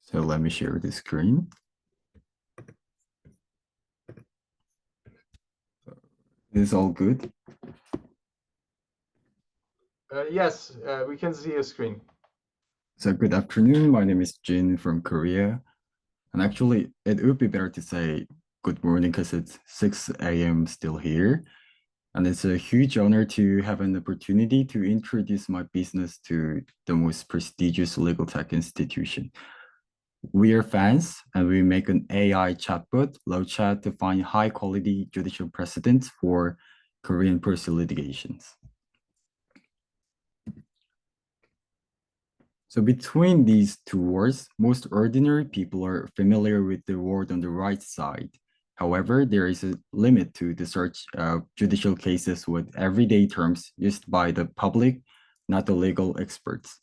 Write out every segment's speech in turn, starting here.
So let me share the screen. Is all good? Yes, we can see your screen. So good afternoon. My name is Jin from Korea. And actually, it would be better to say good morning because it's 6 a.m. still here. And it's a huge honor to have an opportunity to introduce my business to the most prestigious legal tech institution. We are fans, and we make an AI chatbot, LowChat, to find high-quality judicial precedents for Korean personal litigations. So between these two words, most ordinary people are familiar with the word on the right side. However, there is a limit to the search of judicial cases with everyday terms used by the public, not the legal experts.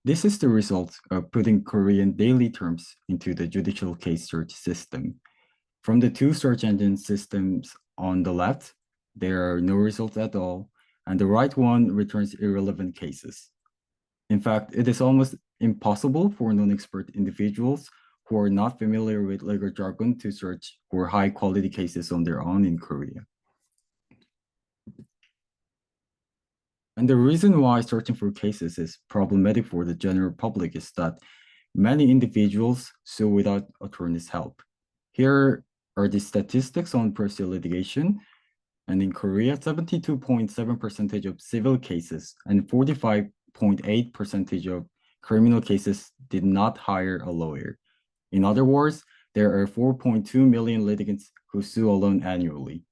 This is the result of putting Korean daily terms into the judicial case search system. From the two search engine systems on the left, there are no results at all, and the right one returns irrelevant cases. In fact, it is almost impossible for non-expert individuals who are not familiar with legal jargon to search for high-quality cases on their own in Korea. And the reason why searching for cases is problematic for the general public is that many individuals sue without attorney's help. Here are the statistics on personal litigation. And in Korea, 72.7% of civil cases and 45.8% of criminal cases did not hire a lawyer. In other words, there are 4.2 million litigants who sue alone annually.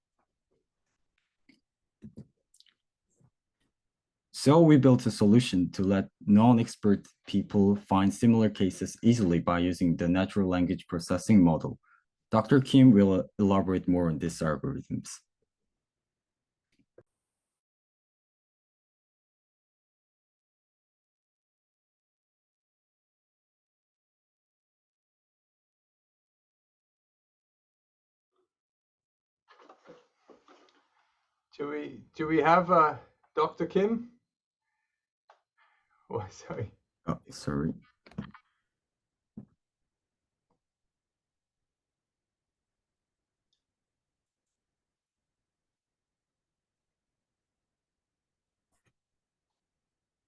So we built a solution to let non-expert people find similar cases easily by using the natural language processing model. Dr. Kim will elaborate more on these algorithms. Do we have Dr. Kim? Oh, sorry. Oh, sorry.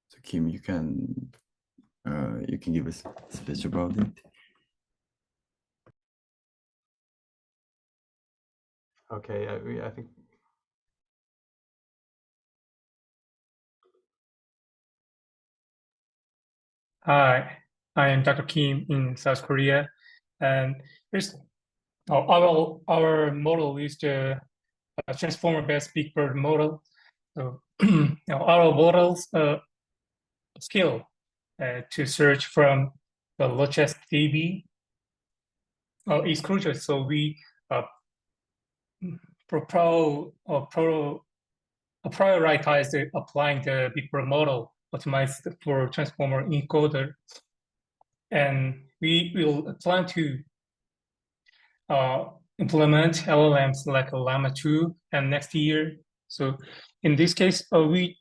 So Kim, you can give us a speech about it. Okay, I think. Hi, I am Dr. Kim in South Korea, and our model is the transformer-based big bird model. So our models skill to search from the largest DB is crucial. So we prioritize applying the big bird model optimized for transformer encoder. And we will plan to implement LLMs like Llama 2 and next year. So in this case, we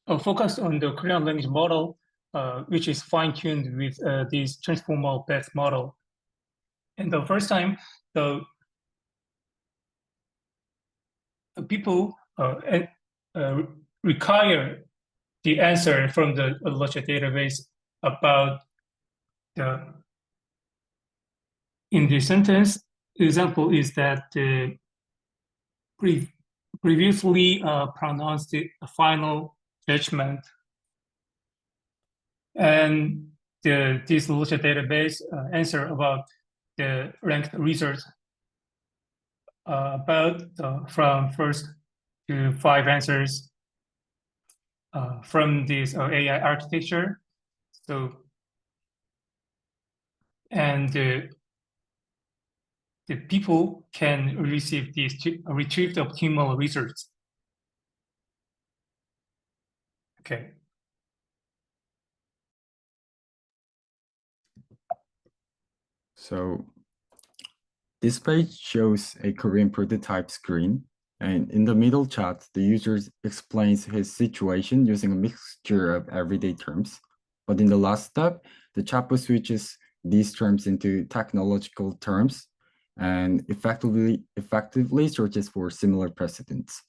focus on the Korean language model, which is fine-tuned with this transformer-based model. And the first time, the people require the answer from the large database about in the sentence example is that the previously pronounced the final judgment, and this large database answer about the ranked results about from first to 5 answers from this AI architecture. So, and the people can receive these retrieve the optimal results. Okay. So this page shows a Korean prototype screen, and in the middle chat, the user explains his situation using a mixture of everyday terms, But in the last step, the chatbot switches these terms into technological terms and effectively searches for similar precedents.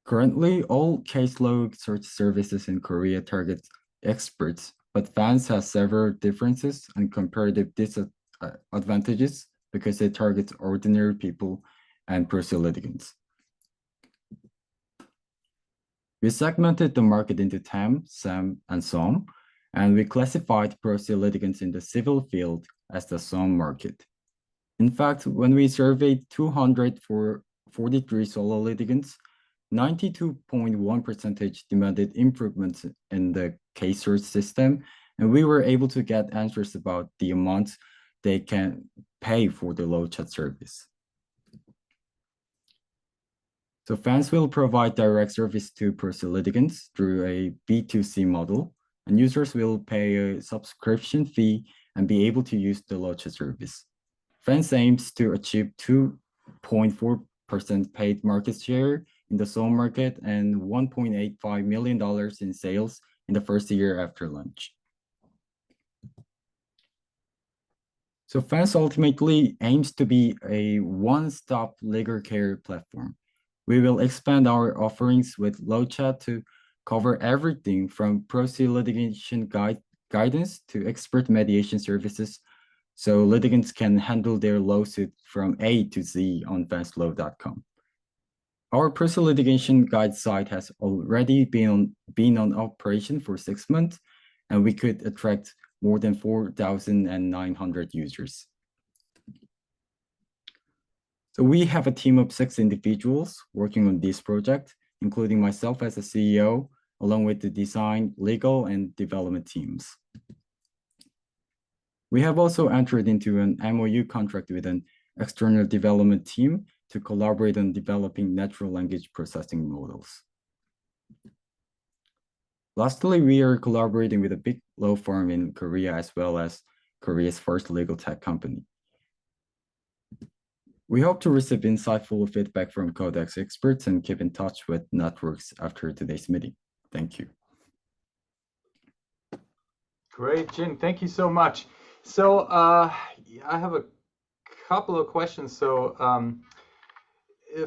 Currently, all caseload search services in Korea target experts, but fans have several differences and comparative disadvantages because they target ordinary people and pro se litigants. We segmented the market into TAM, SAM, and SOM, and we classified pro se litigants in the civil field as the SOM market. In fact, when we surveyed 243 solo litigants, 92.1% demanded improvements in the case search system, and we were able to get answers about the amount they can pay for the low chat service. So fans will provide direct service to pro se litigants through a B2C model, and users will pay a subscription fee and be able to use the low chat service. Fans aims to achieve 2.4% paid market share in the SOM market and $1.85 million in sales in the first year after launch. So Fans ultimately aims to be a one-stop legal care platform. We will expand our offerings with low chat to cover everything from pro se litigation guidance to expert mediation services, so litigants can handle their lawsuit from A to Z on fanslaw.com. Our pro se litigation guide site has already been on operation for 6 months, and we could attract more than 4,900 users. So we have a team of 6 individuals working on this project, including myself as a CEO, along with the design, legal, and development teams. We have also entered into an MOU contract with an external development team to collaborate on developing natural language processing models. Lastly, we are collaborating with a big law firm in Korea as well as Korea's first legal tech company. We hope to receive insightful feedback from CodeX experts and keep in touch with networks after today's meeting. Thank you. Great, Jin. Thank you so much. So I have a couple of questions. So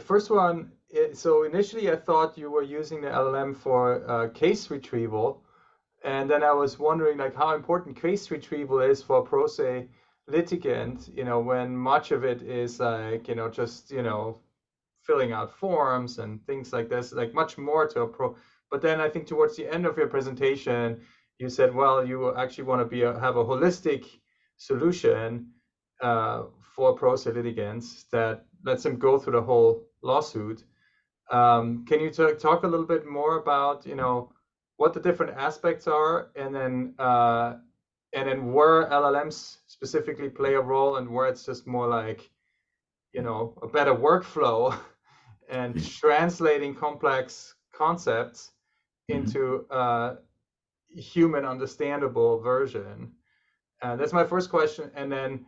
first one, so initially I thought you were using the LLM for case retrieval. And then I was wondering like how important case retrieval is for a pro se litigant, when much of it is like, just, filling out forms and things like this, like much more to a pro. But then I think towards the end of your presentation, you said, well, you actually want to have a holistic solution for pro se litigants that lets them go through the whole lawsuit. Can you talk a little bit more about, what the different aspects are, and then where LLMs specifically play a role, and where it's just more like, a better workflow and translating complex concepts into human understandable version? That's my first question. And then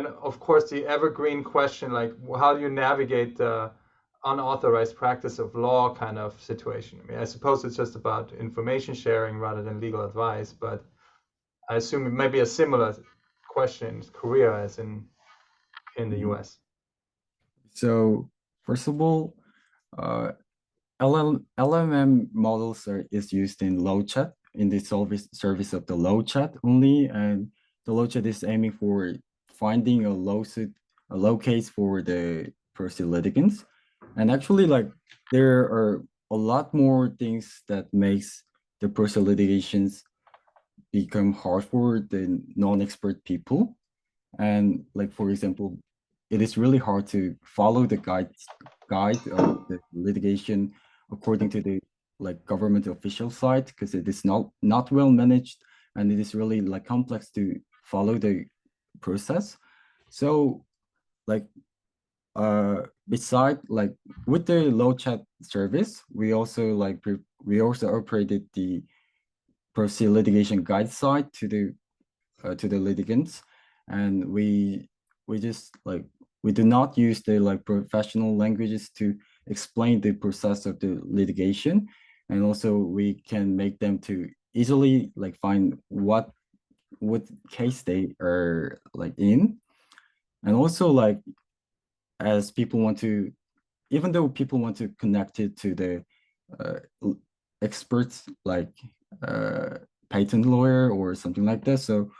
of course the evergreen question, like how do you navigate the unauthorized practice of law kind of situation? I mean, I suppose it's just about information sharing rather than legal advice, but I assume it may be a similar question in Korea as in the US. So first of all, LLM models is used in low chat, in the service of the low chat only, and the low chat is aiming for finding a low case for the pro se litigants. And actually, like, there are a lot more things that makes the pro se litigations become hard for the non-expert people. And like, for example, it is really hard to follow the guide of the litigation according to the like government official site, because it is not well managed, and it is really like complex to follow the process. So like beside like with the low chat service, we also operated the pro se litigation guide site to the litigants, and we just like we do not use the like professional languages to explain the process of the litigation. and also we can make them to easily like find what case they are like in. And also like as people want to, even though people want to connect it to the experts like patent lawyer or something like that. So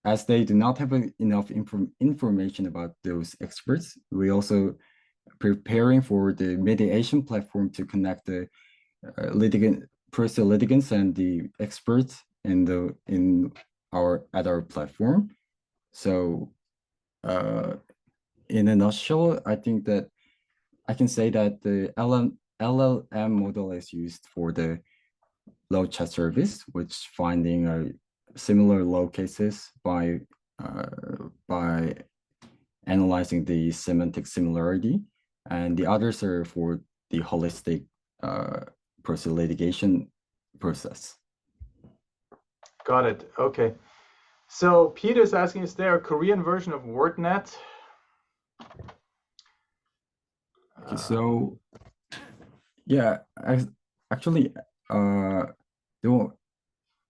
as they do not have enough information about those experts, we also preparing for the mediation platform to connect the litigants and the experts in our platform. So in a nutshell, I think that I can say that the LLM model is used for the low chat service, which finding similar low cases by analyzing the semantic similarity, and the others are for the holistic litigation process. Got it. Okay. So Peter's asking, is there a Korean version of WordNet? Okay, so yeah, actually, though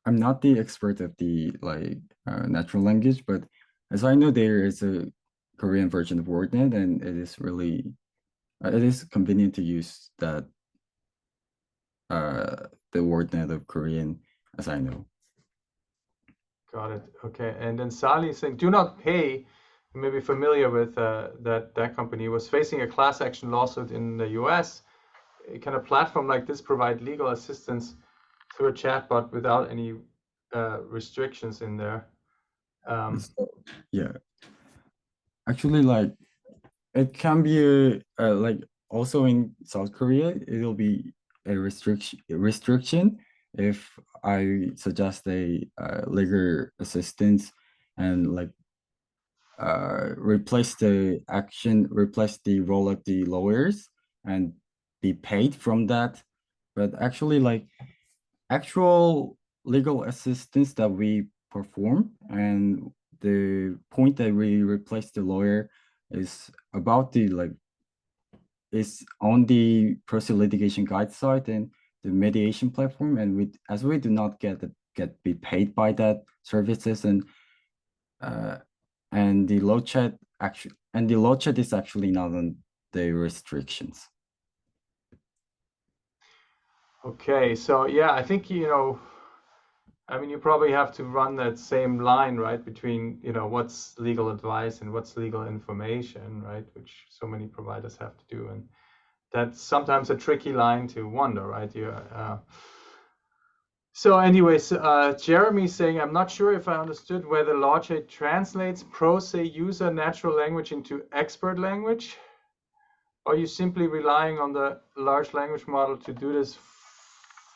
I'm not the expert of the natural language, but as I know, there is a Korean version of WordNet, and it is really it is convenient to use that the WordNet of Korean, as I know. Got it. Okay. And then Sally is saying, do not pay. You may be familiar with that company was facing a class action lawsuit in the US. Can a platform like this provide legal assistance through a chatbot without any restrictions in there? Yeah, actually, like it can be like also in South Korea, it'll be a restriction if I suggest a legal assistance and like replace the role of the lawyers and be paid from that. But actually, like actual legal assistance that we perform and the point that we replace the lawyer is about the like is on the process litigation guide site and the mediation platform, and as we do not be paid by that services, and the low chat is actually not on the restrictions. Okay, so yeah, I think I mean, you probably have to run that same line, right, between what's legal advice and what's legal information, right, which so many providers have to do, and that's sometimes a tricky line to wander, right? So anyways, Jeremy's saying, I'm not sure if I understood whether Logic translates prose user natural language into expert language. Are you simply relying on the large language model to do this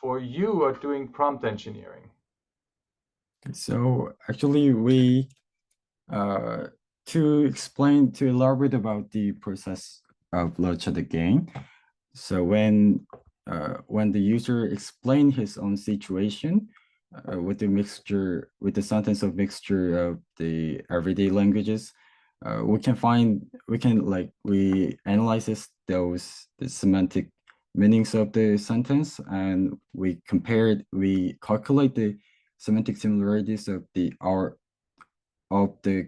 for you, or doing prompt engineering? So actually we to elaborate about the process of Logic again. So when the user explain his own situation with the sentence of mixture of the everyday languages, we analyze the semantic meanings of the sentence, and we calculate the semantic similarities of the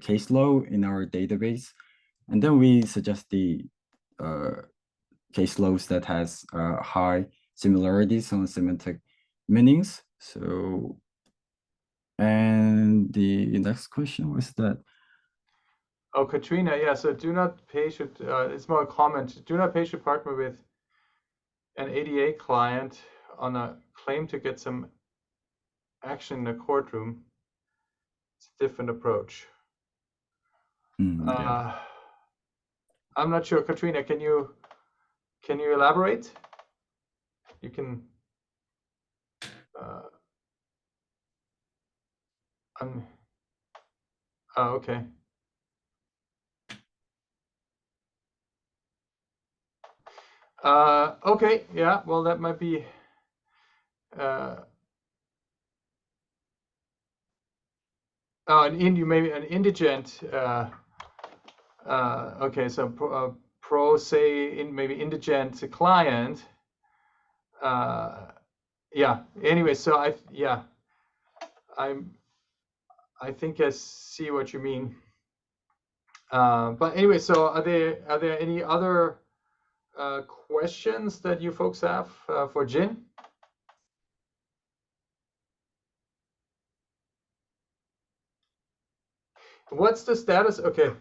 case law in our database, and then we suggest the case laws that has high similarities on semantic meanings. So, and the next question was that. Oh, Katrina, yeah. So do not pay should it's more a comment. Do not pay should partner with an ADA client on a claim to get some action in a courtroom. It's a different approach. Yeah. I'm not sure, Katrina. Can you elaborate? You can. Oh, okay. Okay, yeah. Well, that might be. Maybe an indigent. Okay, so pro say maybe indigent client yeah. Anyway, so I think I see what you mean. But anyway, so are there any other questions that you folks have for Jin? What's the status? Okay.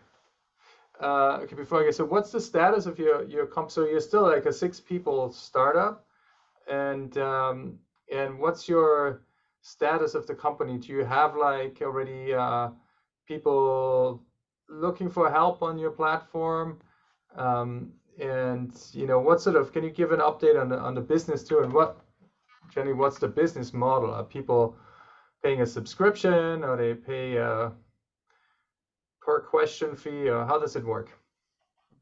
Okay, before I get, so what's the status of your comp? So you're still like a 6-people startup, and what's your status of the company? Do you have like already people looking for help on your platform? And what sort of, can you give an update on the business too? And Jenny, what's the business model? Are people paying a subscription, or they pay a per question fee, or how does it work?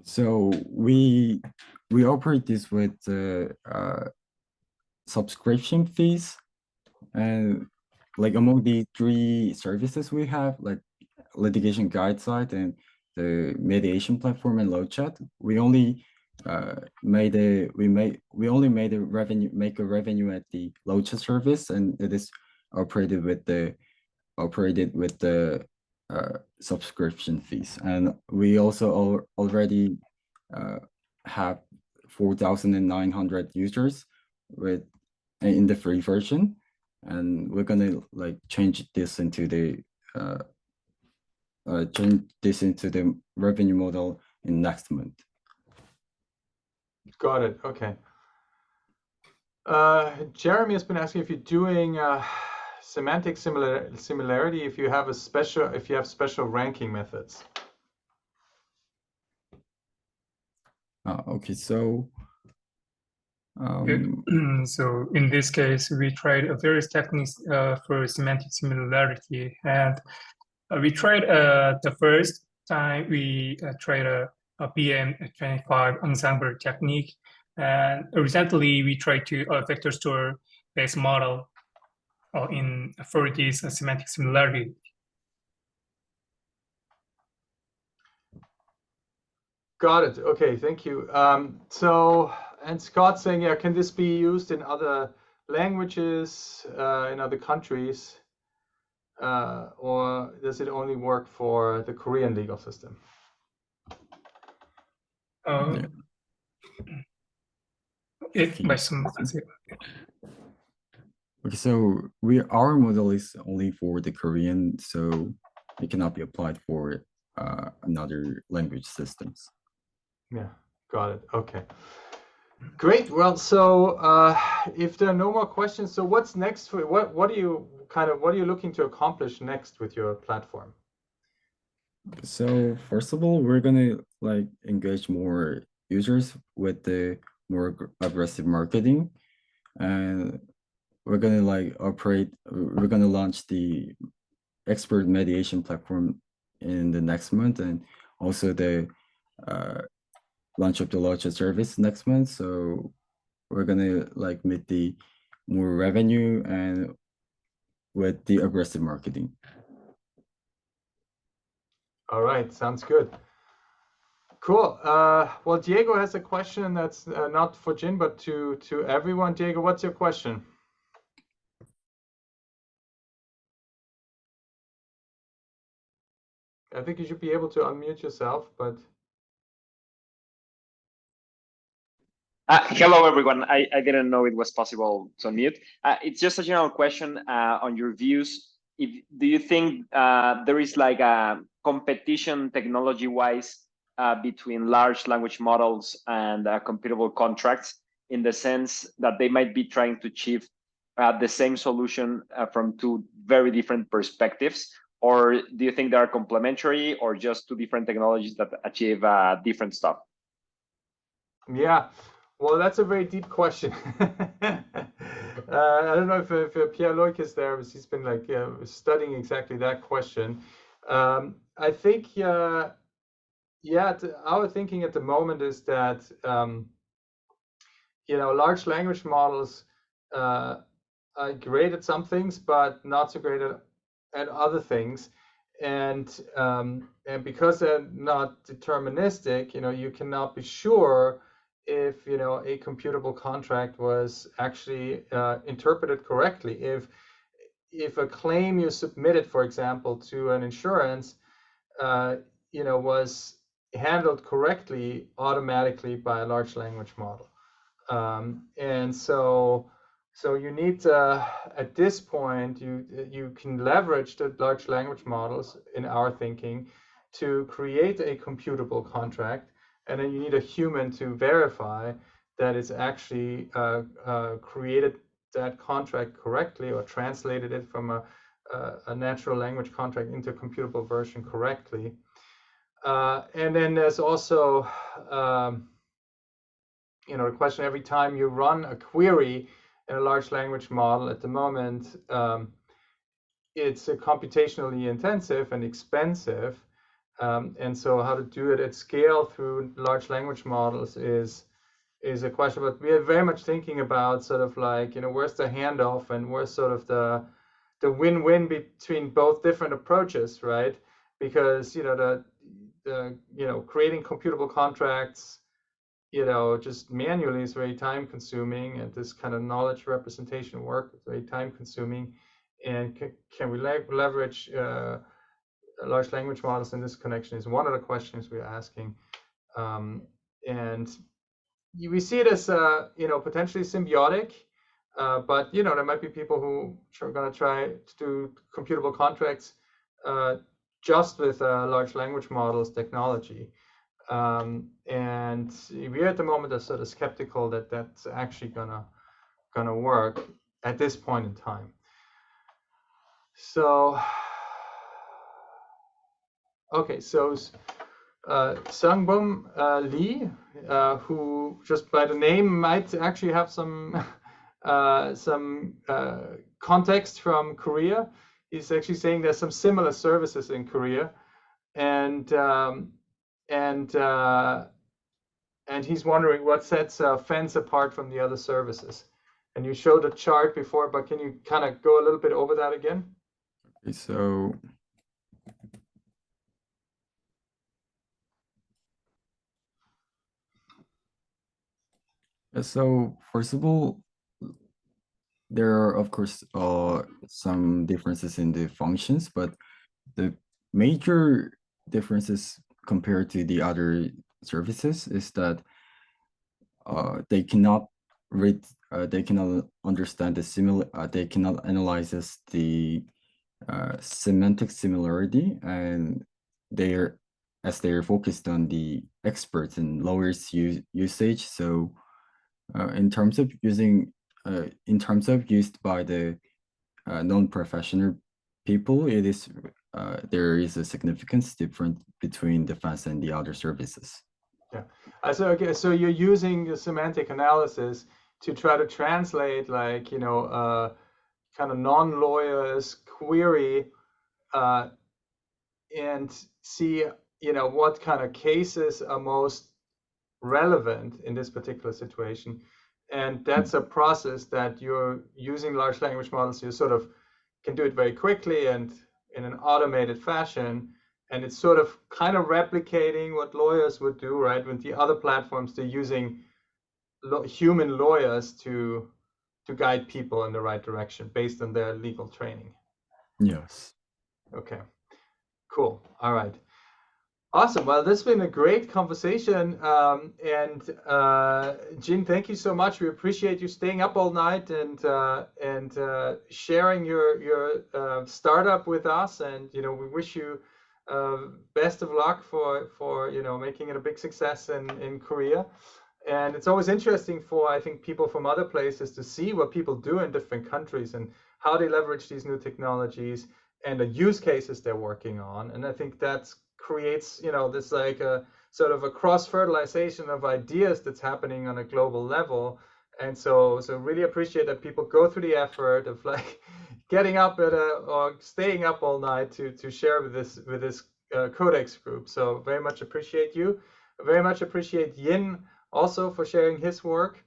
So we operate this with subscription fees, and like among the 3 services we have, like litigation guide site and the mediation platform and low chat, we only make a revenue at the low chat service, and it is operated with the subscription fees. And we also already have 4,900 users in the free version, and we're gonna like change this into the revenue model in next month. Got it. Okay. Jeremy has been asking if you're doing semantic similarity, if you have special ranking methods. Okay, so so in this case, we tried various techniques for semantic similarity, and we tried the first time we tried a BM25 ensemble technique, and recently we tried to vector store based model for this semantic similarity. Got it. Okay, thank you. And Scott's saying, yeah, can this be used in other languages, in other countries, or does it only work for the Korean legal system? yeah. Okay, so our model is only for the Korean, so it cannot be applied for another language systems. Yeah, got it. Okay, great. Well, so if there are no more questions, so what's next for what are you looking to accomplish next with your platform? So first of all, we're gonna like engage more users with the more aggressive marketing, and we're gonna launch the expert mediation platform in the next month, and also the launch of the Locha service next month. So we're gonna like meet the more revenue and with the aggressive marketing. All right, sounds good. Cool. Well, Diego has a question that's not for Jin, but to everyone. Diego, what's your question? I think you should be able to unmute yourself, but. Hello, everyone. I didn't know it was possible to unmute. It's just a general question on your views. Do you think there is like a competition technology-wise between large language models and computable contracts, in the sense that they might be trying to achieve the same solution from 2 very different perspectives? Or do you think they are complementary, or just 2 different technologies that achieve different stuff? Yeah. Well, that's a very deep question. I don't know if Pierre Loic is there, because he's been like studying exactly that question. I think, our thinking at the moment is that, large language models are great at some things, but not so great at other things. And because they're not deterministic, you cannot be sure if a computable contract was actually interpreted correctly. If a claim you submitted, for example, to an insurance, was handled correctly automatically by a large language model. And so you need at this point you can leverage the large language models in our thinking to create a computable contract, and then you need a human to verify that it's actually created that contract correctly or translated it from a natural language contract into a computable version correctly. And then there's also the question, every time you run a query in a large language model at the moment, it's computationally intensive and expensive. And so how to do it at scale through large language models is a question. But we are very much thinking about sort of like, where's the handoff and where's sort of the win-win between both different approaches, right? Because, the creating computable contracts just manually is very time consuming, and this kind of knowledge representation work is very time consuming. And can we leverage large language models in this connection is one of the questions we're asking. And we see it as potentially symbiotic, but there might be people who are going to try to do computable contracts just with large language models technology. And we're at the moment are sort of skeptical that that's actually gonna work at this point in time. So, okay, so Sangbum Lee, who just by the name might actually have some context from Korea, is actually saying there's some similar services in Korea, and he's wondering what sets Fence apart from the other services. And you showed a chart before, but can you kind of go a little bit over that again? Okay, so first of all, there are of course some differences in the functions, but the major differences compared to the other services is that they cannot read, they cannot understand the they cannot analyze the semantic similarity, and they're focused on the experts and lawyers usage. So in terms of using, used by the non-professional people, it is there is a significant difference between defense and the other services. Yeah. So you're using the semantic analysis to try to translate, like, kind of non-lawyers query and see, what kind of cases are most relevant in this particular situation. And that's a process that you're using large language models. You sort of can do it very quickly and in an automated fashion. And it's sort of kind of replicating what lawyers would do, right? With the other platforms, they're using human lawyers to guide people in the right direction based on their legal training. Yes. Okay, cool. All right. Awesome. Well, this has been a great conversation. And Jin, thank you so much. We appreciate you staying up all night and sharing your startup with us. And we wish you best of luck for making it a big success in Korea. And it's always interesting for, I think, people from other places to see what people do in different countries and how they leverage these new technologies and the use cases they're working on. And I think that creates, this like a sort of a cross-fertilization of ideas that's happening on a global level. And so really appreciate that people go through the effort of like getting up or staying up all night to share with this CodeX group. So very much appreciate you. Very much appreciate Yin also for sharing his work,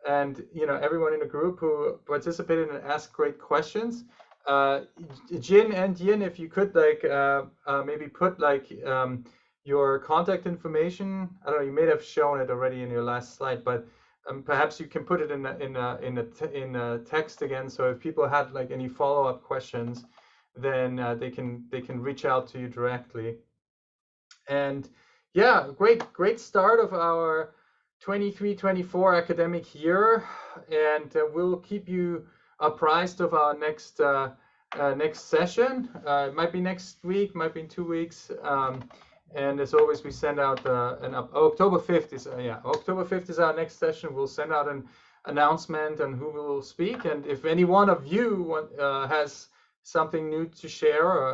and everyone in the group who participated and asked great questions. Jin and Yin, if you could like maybe put like your contact information. I don't know, you may have shown it already in your last slide, but perhaps you can put it in a text again. So if people had like any follow-up questions, then they can reach out to you directly. And yeah, great start of our 23-24 academic year, and we'll keep you apprised of our next session. It might be next week, might be in 2 weeks. And as always, we send out October 5th is October 5th is our next session. We'll send out an announcement on who will speak, and if any one of you has something new to share, or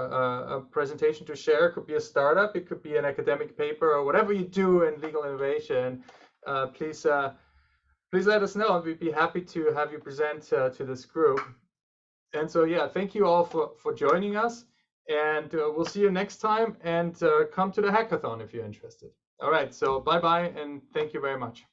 a presentation to share, it could be a startup, it could be an academic paper, or whatever you do in legal innovation, please let us know, and we'd be happy to have you present to this group. And so, yeah, thank you all for joining us, and we'll see you next time, and come to the hackathon if you're interested. All right, so bye-bye, and thank you very much.